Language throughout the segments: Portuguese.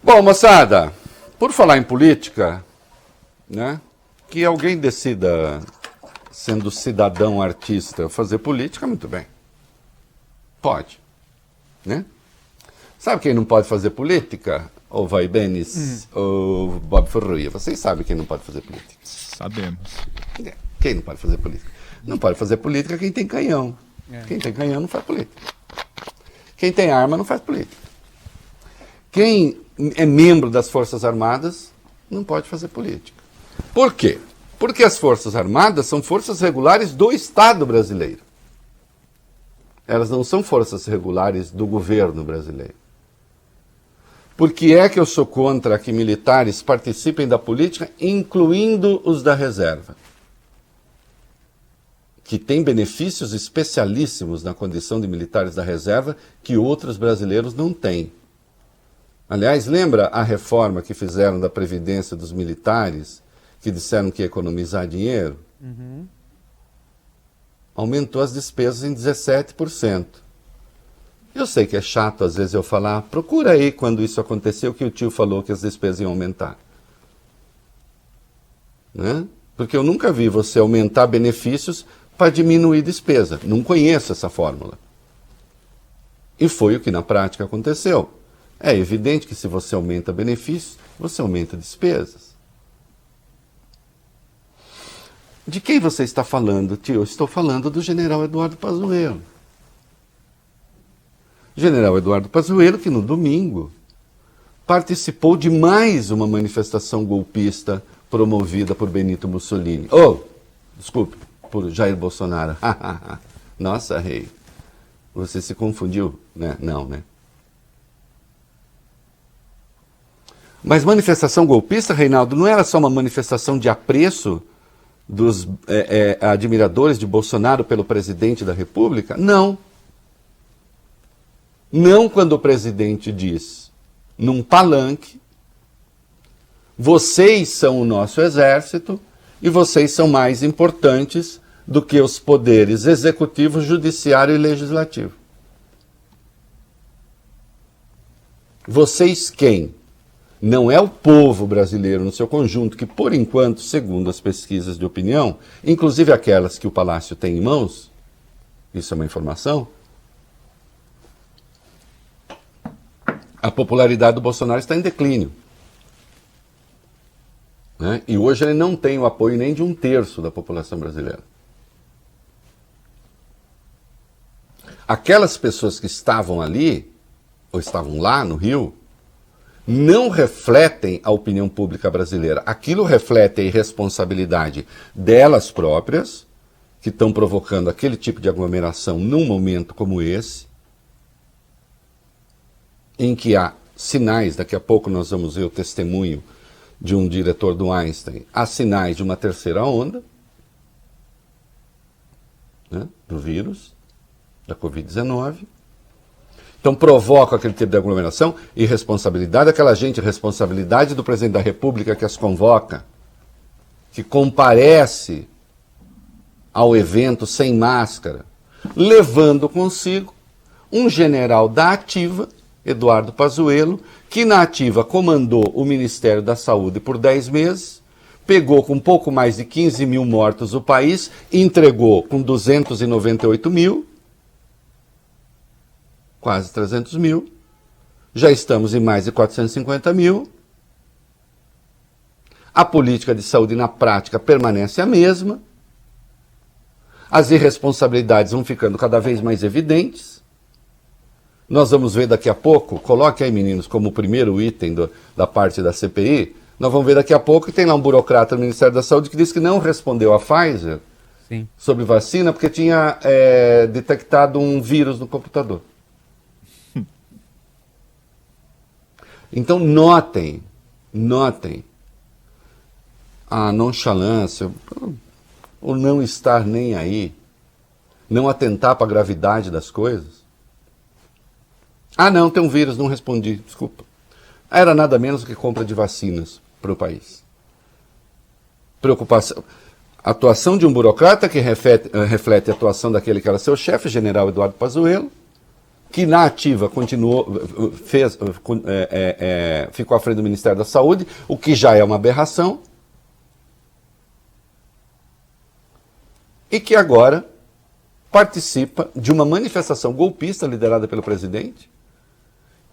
Bom, moçada, por falar em política, né, que alguém decida, sendo cidadão artista, fazer política, muito bem. Pode, né? Sabe quem não pode fazer política? O Vai Benes, ou Bob Ferruia. Vocês sabem quem não pode fazer política. Sabemos. Quem não pode fazer política? Não pode fazer política quem tem canhão. Quem tem canhão não faz política. Quem tem arma não faz política. Quem é membro das Forças Armadas não pode fazer política. Por quê? Porque as Forças Armadas são forças regulares do Estado brasileiro. Elas não são forças regulares do governo brasileiro. Por que é que eu sou contra que militares participem da política, incluindo os da reserva? Que tem benefícios especialíssimos na condição de militares da reserva que outros brasileiros não têm. Aliás, lembra a reforma que fizeram da Previdência dos militares, que disseram que ia economizar dinheiro? Uhum. Aumentou as despesas em 17%. Eu sei que é chato às vezes eu falar, procura aí quando isso aconteceu que o tio falou que as despesas iam aumentar. Né? Porque eu nunca vi você aumentar benefícios para diminuir despesa. Não conheço essa fórmula. E foi o que na prática aconteceu. É evidente que se você aumenta benefícios, você aumenta despesas. De quem você está falando, tio? Eu estou falando do general Eduardo Pazuello. General Eduardo Pazuello, que no domingo participou de mais uma manifestação golpista promovida por Benito Mussolini. Desculpe, por Jair Bolsonaro. Nossa, rei, você se confundiu, né? Não, né? Mas manifestação golpista, Reinaldo, não era só uma manifestação de apreço dos admiradores de Bolsonaro pelo presidente da República? Não. Não quando o presidente diz, num palanque, vocês são o nosso exército e vocês são mais importantes do que os poderes executivo, judiciário e legislativo. Vocês quem? Não é o povo brasileiro no seu conjunto, que por enquanto, segundo as pesquisas de opinião, inclusive aquelas que o Palácio tem em mãos, isso é uma informação, a popularidade do Bolsonaro está em declínio. Né? E hoje ele não tem o apoio nem de 1/3 da população brasileira. Aquelas pessoas que estavam ali, ou estavam lá no Rio, não refletem a opinião pública brasileira. Aquilo reflete a irresponsabilidade delas próprias, que estão provocando aquele tipo de aglomeração num momento como esse, em que há sinais, daqui a pouco nós vamos ver o testemunho de um diretor do Einstein, há sinais de uma terceira onda, né, do vírus, da Covid-19. Então provoca aquele tipo de aglomeração, irresponsabilidade daquela gente, responsabilidade do presidente da República que as convoca, que comparece ao evento sem máscara, levando consigo um general da ativa, Eduardo Pazuello, que na ativa comandou o Ministério da Saúde por 10 meses, pegou com pouco mais de 15 mil mortos o país, entregou com 298 mil, quase 300 mil, já estamos em mais de 450 mil. A política de saúde na prática permanece a mesma, as irresponsabilidades vão ficando cada vez mais evidentes. Nós vamos ver daqui a pouco, coloque aí, meninos, como o primeiro item da parte da CPI, nós vamos ver daqui a pouco que tem lá um burocrata no Ministério da Saúde que disse que não respondeu à Pfizer Sim. sobre vacina porque tinha detectado um vírus no computador. Então notem a nonchalância, o não estar nem aí, não atentar para a gravidade das coisas. Ah, não, tem um vírus, não respondi, desculpa. Era nada menos do que compra de vacinas para o país. Preocupação. Atuação de um burocrata que reflete a atuação daquele que era seu chefe, general Eduardo Pazuello, que na ativa continuou, ficou à frente do Ministério da Saúde, o que já é uma aberração, e que agora participa de uma manifestação golpista liderada pelo presidente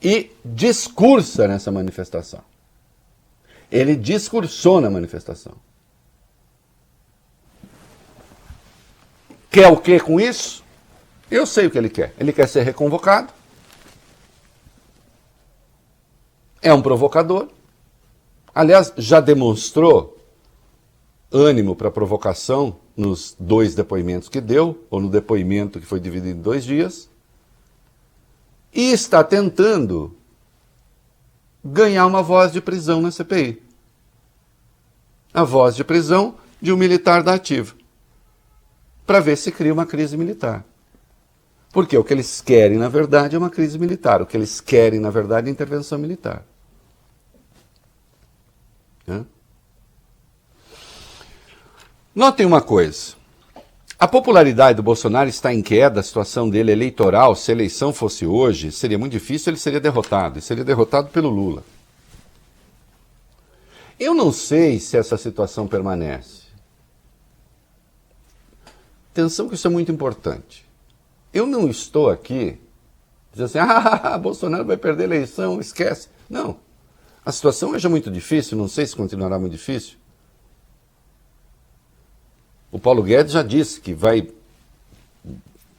e discursa nessa manifestação. Ele discursou na manifestação. Quer o que com isso? Eu sei o que ele quer. Ele quer ser reconvocado. É um provocador. Aliás, já demonstrou ânimo para provocação nos 2 depoimentos que deu, ou no depoimento que foi dividido em 2 dias, e está tentando ganhar uma voz de prisão na CPI. A voz de prisão de um militar da ativa, para ver se cria uma crise militar. Porque o que eles querem, na verdade, é uma crise militar. O que eles querem, na verdade, é intervenção militar. Notem uma coisa. A popularidade do Bolsonaro está em queda, a situação dele eleitoral, se a eleição fosse hoje, seria muito difícil, ele seria derrotado. E seria derrotado pelo Lula. Eu não sei se essa situação permanece. Atenção que isso é muito importante. Eu não estou aqui dizendo assim, Bolsonaro vai perder a eleição, esquece. Não. A situação hoje é muito difícil, não sei se continuará muito difícil. O Paulo Guedes já disse que vai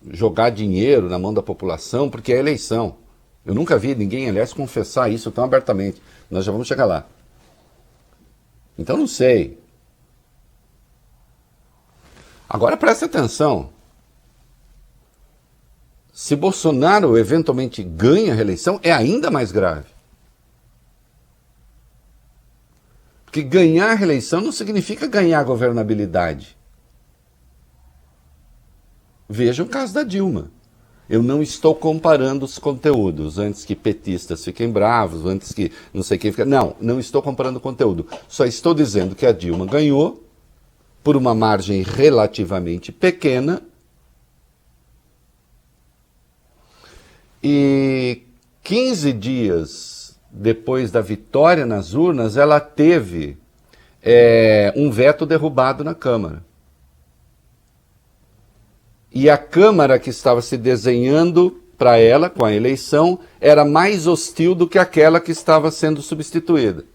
jogar dinheiro na mão da população porque é eleição. Eu nunca vi ninguém, aliás, confessar isso tão abertamente. Nós já vamos chegar lá. Então não sei. Agora preste atenção. Se Bolsonaro eventualmente ganha a reeleição, é ainda mais grave. Porque ganhar a reeleição não significa ganhar a governabilidade. Veja o caso da Dilma. Eu não estou comparando os conteúdos, antes que petistas fiquem bravos, antes que não sei quem fique... Não estou comparando o conteúdo. Só estou dizendo que a Dilma ganhou por uma margem relativamente pequena e 15 dias depois da vitória nas urnas, ela teve um veto derrubado na Câmara. E a Câmara que estava se desenhando para ela, com a eleição, era mais hostil do que aquela que estava sendo substituída.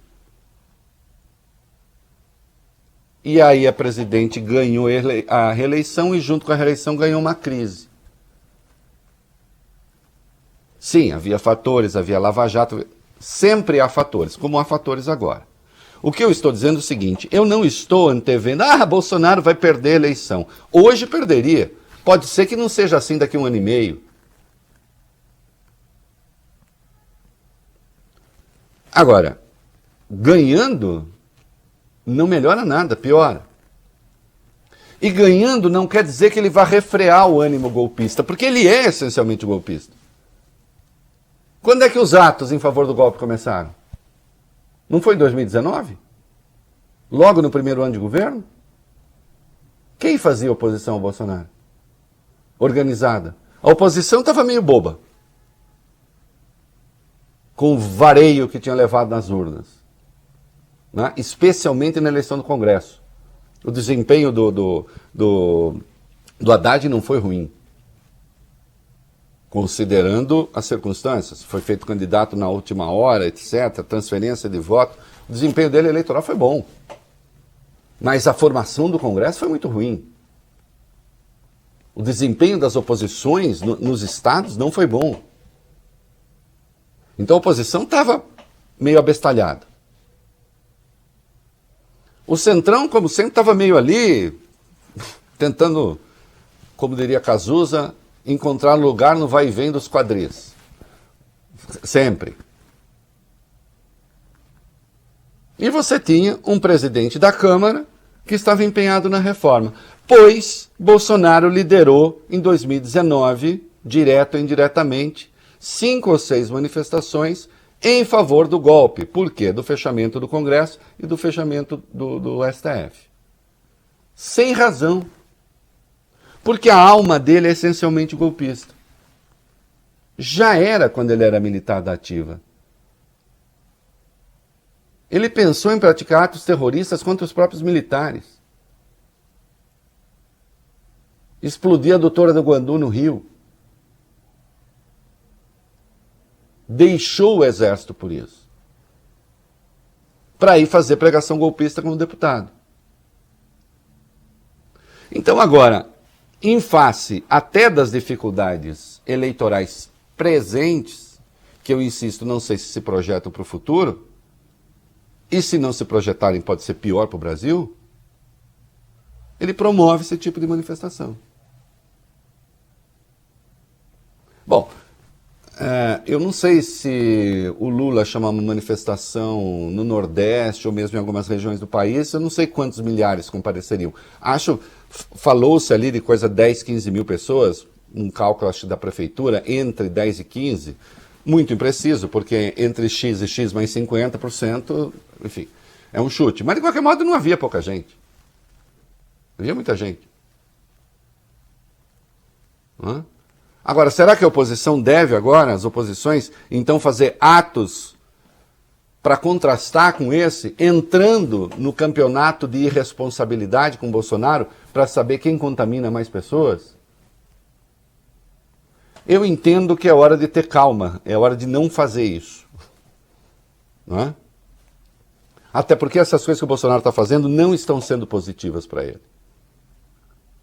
E aí a presidente ganhou a reeleição e junto com a reeleição ganhou uma crise. Sim, havia fatores, havia Lava Jato, sempre há fatores, como há fatores agora. O que eu estou dizendo é o seguinte, eu não estou antevendo, Bolsonaro vai perder a eleição. Hoje perderia. Pode ser que não seja assim daqui a 1 ano e meio. Agora, ganhando não melhora nada, piora. E ganhando não quer dizer que ele vai refrear o ânimo golpista, porque ele é essencialmente golpista. Quando é que os atos em favor do golpe começaram? Não foi em 2019? Logo no primeiro ano de governo? Quem fazia oposição ao Bolsonaro? Organizada. A oposição estava meio boba, com o vareio que tinha levado nas urnas, né? Especialmente na eleição do Congresso. O desempenho do Haddad não foi ruim, considerando as circunstâncias. Foi feito candidato na última hora, etc., transferência de voto. O desempenho dele eleitoral foi bom, mas a formação do Congresso foi muito ruim. O desempenho das oposições nos estados não foi bom. Então a oposição estava meio abestalhada. O Centrão, como sempre, estava meio ali, tentando, como diria Cazuza, encontrar lugar no vai e vem dos quadris. Sempre. E você tinha um presidente da Câmara que estava empenhado na reforma, pois Bolsonaro liderou em 2019, direto ou indiretamente, 5 ou 6 manifestações em favor do golpe. Por quê? Do fechamento do Congresso e do fechamento do STF. Sem razão. Porque a alma dele é essencialmente golpista. já era quando ele era militar da ativa. Ele pensou em praticar atos terroristas contra os próprios militares. Explodir a doutora do Guandu no Rio. Deixou o exército por isso. Para ir fazer pregação golpista como deputado. Então agora, em face até das dificuldades eleitorais presentes, que eu insisto, não sei se projetam para o futuro, e se não se projetarem pode ser pior para o Brasil, ele promove esse tipo de manifestação. Bom, eu não sei se o Lula chama uma manifestação no Nordeste ou mesmo em algumas regiões do país, eu não sei quantos milhares compareceriam. Falou-se ali de coisa 10, 15 mil pessoas, um cálculo acho da prefeitura, entre 10 e 15, muito impreciso, porque entre X e X mais 50%, enfim, é um chute. Mas de qualquer modo não havia pouca gente. Havia muita gente. Hã? Agora, será que a oposição deve agora, as oposições, então fazer atos para contrastar com esse, entrando no campeonato de irresponsabilidade com Bolsonaro, para saber quem contamina mais pessoas? Eu entendo que é hora de ter calma, é hora de não fazer isso. Não é? Até porque essas coisas que o Bolsonaro está fazendo não estão sendo positivas para ele.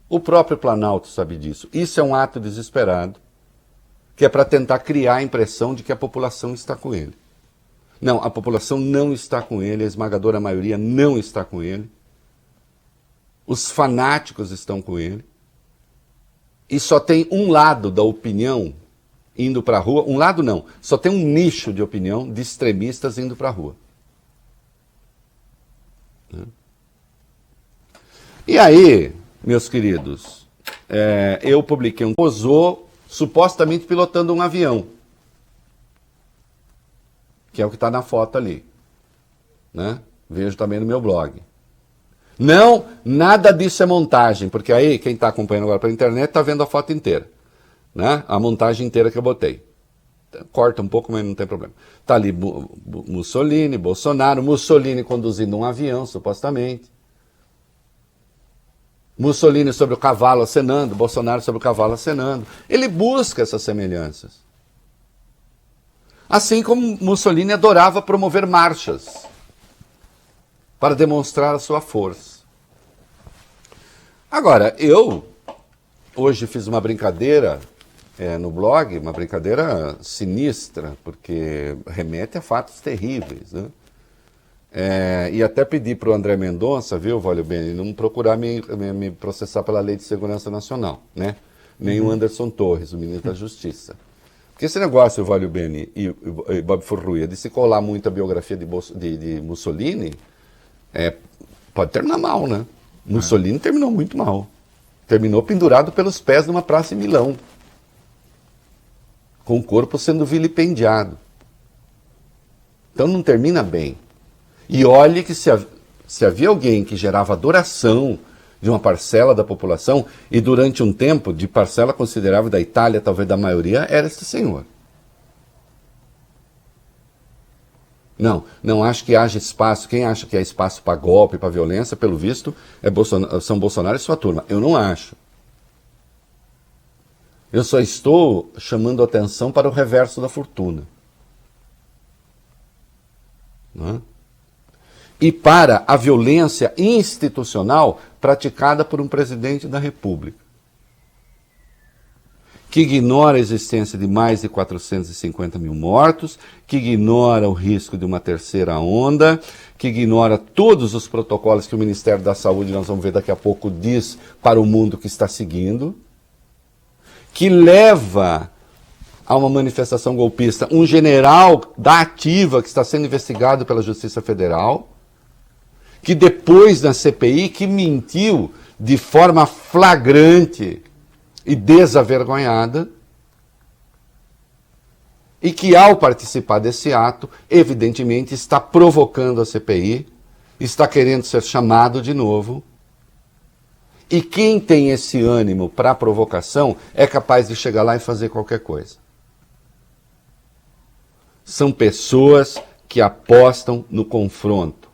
O próprio Planalto sabe disso. Isso é um ato desesperado, que é para tentar criar a impressão de que a população está com ele. Não, a população não está com ele, a esmagadora maioria não está com ele. Os fanáticos estão com ele. E só tem um lado da opinião indo para a rua, um lado não, só tem um nicho de opinião de extremistas indo para a rua. E aí, meus queridos, eu publiquei um posou supostamente pilotando um avião, que é o que está na foto ali, né? Vejo também no meu blog. Não, nada disso é montagem, porque aí quem está acompanhando agora pela internet está vendo a foto inteira, né? A montagem inteira que eu botei. Corta um pouco, mas não tem problema. Está ali Mussolini, Bolsonaro, Mussolini conduzindo um avião, supostamente. Mussolini sobre o cavalo acenando, Bolsonaro sobre o cavalo acenando. Ele busca essas semelhanças. Assim como Mussolini adorava promover marchas para demonstrar a sua força. Agora, eu hoje fiz uma brincadeira no blog, uma brincadeira sinistra, porque remete a fatos terríveis, né? E até pedi para o André Mendonça, viu, Valio Bene, não procurar me processar pela Lei de Segurança Nacional, né? Nem o Anderson Torres, o ministro da Justiça. Porque esse negócio, Valio Bene e Bob Furruia, de se colar muito a biografia de Mussolini, pode terminar mal, né? Mussolini terminou muito mal. Terminou pendurado pelos pés numa praça em Milão, com o corpo sendo vilipendiado. Então não termina bem. E olhe que se havia alguém que gerava adoração de uma parcela da população, e durante um tempo, de parcela considerável da Itália, talvez da maioria, era este senhor. Não acho que haja espaço. Quem acha que há espaço para golpe, para violência, pelo visto, são Bolsonaro e sua turma. Eu não acho. Eu só estou chamando atenção para o reverso da fortuna. Não é? E para a violência institucional praticada por um presidente da República, que ignora a existência de mais de 450 mil mortos, que ignora o risco de uma terceira onda, que ignora todos os protocolos que o Ministério da Saúde, nós vamos ver daqui a pouco, diz para o mundo que está seguindo, que leva a uma manifestação golpista um general da ativa que está sendo investigado pela Justiça Federal, que depois na CPI, que mentiu de forma flagrante e desavergonhada, e que ao participar desse ato, evidentemente está provocando a CPI, está querendo ser chamado de novo, e quem tem esse ânimo para a provocação é capaz de chegar lá e fazer qualquer coisa. são pessoas que apostam no confronto.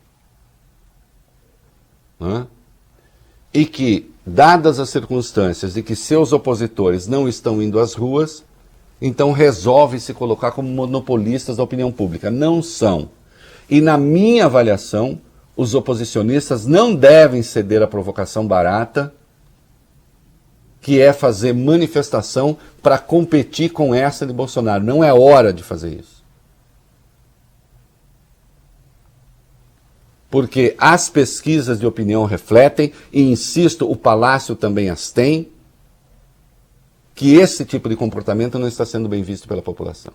Né? E que, dadas as circunstâncias de que seus opositores não estão indo às ruas, então resolve se colocar como monopolistas da opinião pública. Não são. E na minha avaliação, os oposicionistas não devem ceder à provocação barata, que é fazer manifestação para competir com essa de Bolsonaro. Não é hora de fazer isso. Porque as pesquisas de opinião refletem, e insisto, o Palácio também as tem, que esse tipo de comportamento não está sendo bem visto pela população.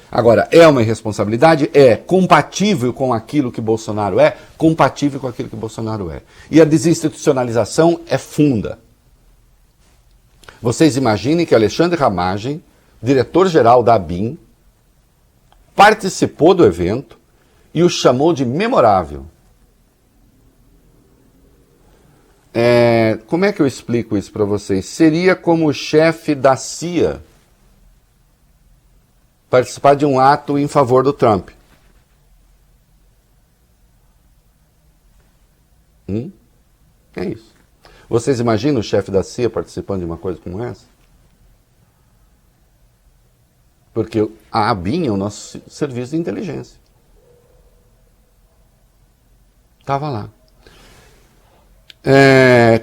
Agora, é uma irresponsabilidade? É. Compatível com aquilo que Bolsonaro é? Compatível com aquilo que Bolsonaro é. E a desinstitucionalização é funda. Vocês imaginem que Alexandre Ramagem, diretor-geral da ABIN, participou do evento e o chamou de memorável. Como é que eu explico isso para vocês? Seria como o chefe da CIA participar de um ato em favor do Trump. É isso. Vocês imaginam o chefe da CIA participando de uma coisa como essa? Porque a ABIN é o nosso serviço de inteligência. Estava lá.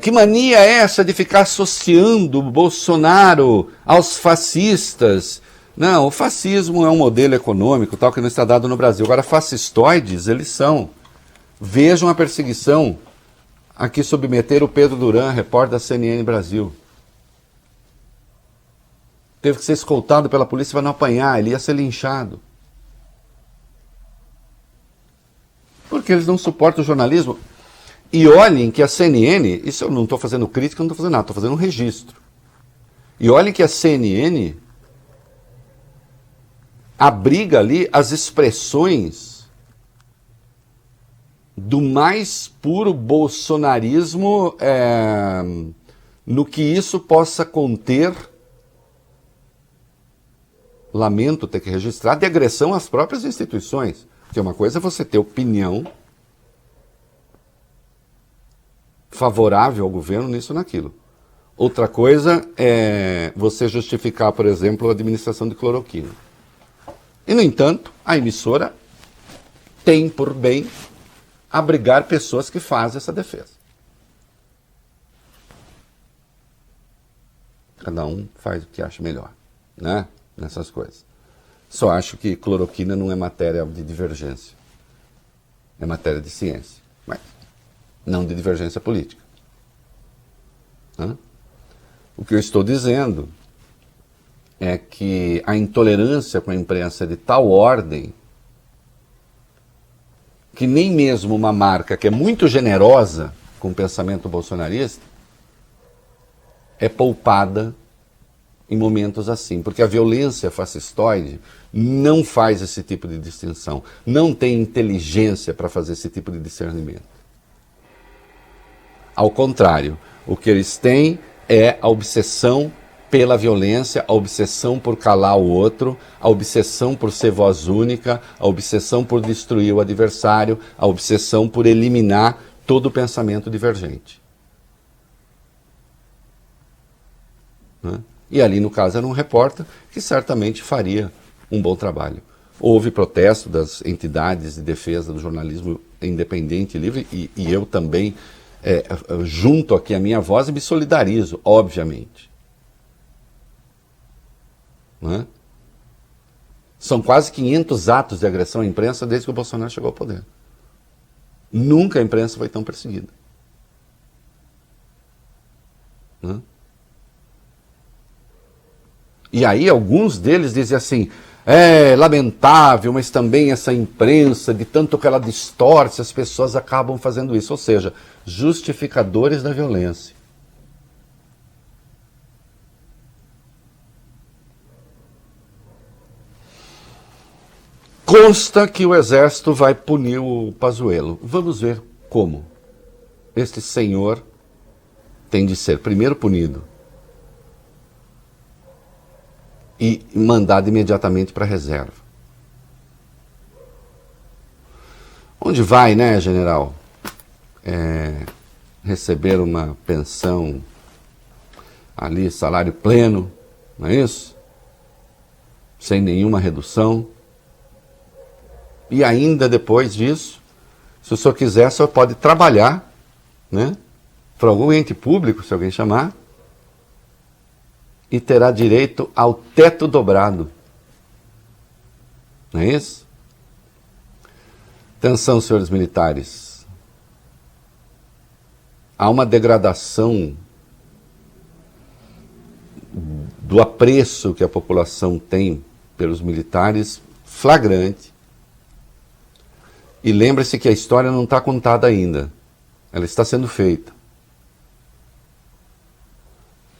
Que mania é essa de ficar associando Bolsonaro aos fascistas? Não, o fascismo é um modelo econômico tal que não está dado no Brasil. Agora, fascistoides, eles são. Vejam a perseguição a que submeteram o Pedro Duran, repórter da CNN Brasil. Teve que ser escoltado pela polícia para não apanhar, ele ia ser linchado. Porque eles não suportam o jornalismo. E olhem que a CNN, isso eu não estou fazendo crítica, não estou fazendo nada, estou fazendo um registro. E olhem que a CNN abriga ali as expressões do mais puro bolsonarismo, no que isso possa conter, lamento ter que registrar, de agressão às próprias instituições. Porque uma coisa é você ter opinião favorável ao governo nisso ou naquilo. Outra coisa é você justificar, por exemplo, a administração de cloroquina. E, no entanto, a emissora tem por bem abrigar pessoas que fazem essa defesa. Cada um faz o que acha melhor, né? Nessas coisas. Só acho que cloroquina não é matéria de divergência. É matéria de ciência. Mas não de divergência política. O que eu estou dizendo é que a intolerância com a imprensa é de tal ordem que nem mesmo uma marca que é muito generosa com o pensamento bolsonarista é poupada em momentos assim, porque a violência fascistoide não faz esse tipo de distinção, não tem inteligência para fazer esse tipo de discernimento. Ao contrário, o que eles têm é a obsessão pela violência, a obsessão por calar o outro, a obsessão por ser voz única, a obsessão por destruir o adversário, a obsessão por eliminar todo o pensamento divergente. E ali, no caso, era um repórter que certamente faria um bom trabalho. Houve protesto das entidades de defesa do jornalismo independente e livre, e eu também junto aqui a minha voz e me solidarizo, obviamente. São quase 500 atos de agressão à imprensa desde que o Bolsonaro chegou ao poder. Nunca a imprensa foi tão perseguida. E aí alguns deles dizem assim, é lamentável, mas também essa imprensa, de tanto que ela distorce, as pessoas acabam fazendo isso. Ou seja, justificadores da violência. Consta que o Exército vai punir o Pazuello. Vamos ver como. Este senhor tem de ser primeiro punido e mandado imediatamente para a reserva. Onde vai, né, general? Receber uma pensão ali, salário pleno, não é isso? Sem nenhuma redução. E ainda depois disso, se o senhor quiser, o senhor pode trabalhar, né, para algum ente público, se alguém chamar, e terá direito ao teto dobrado. Não é isso? Atenção, senhores militares. Há uma degradação do apreço que a população tem pelos militares flagrante. E lembre-se que a história não está contada ainda. Ela está sendo feita.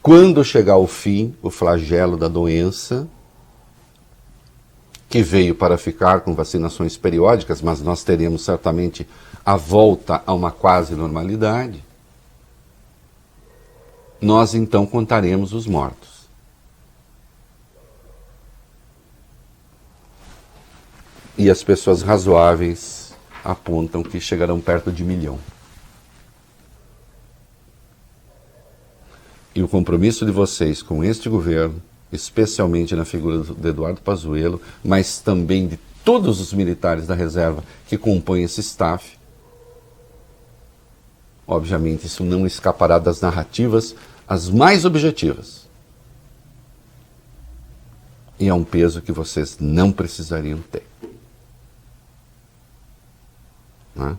Quando chegar ao fim, o flagelo da doença, que veio para ficar com vacinações periódicas, mas nós teremos certamente a volta a uma quase normalidade, nós então contaremos os mortos. E as pessoas razoáveis apontam que chegarão perto de 1 milhão. E o compromisso de vocês com este governo, especialmente na figura de Eduardo Pazuello, mas também de todos os militares da reserva que compõem esse staff, obviamente isso não escapará das narrativas as mais objetivas. E é um peso que vocês não precisariam ter. Né?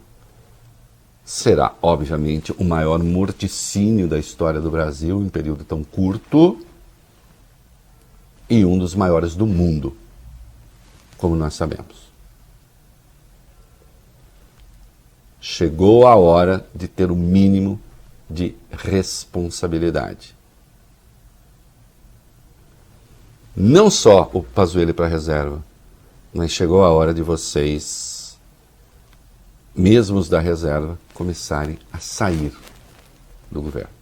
Será, obviamente, o maior morticínio da história do Brasil em período tão curto e um dos maiores do mundo, como nós sabemos. Chegou a hora de ter o mínimo de responsabilidade. Não só o Pazuello para a reserva, mas chegou a hora de vocês, mesmo os da reserva, começarem a sair do governo.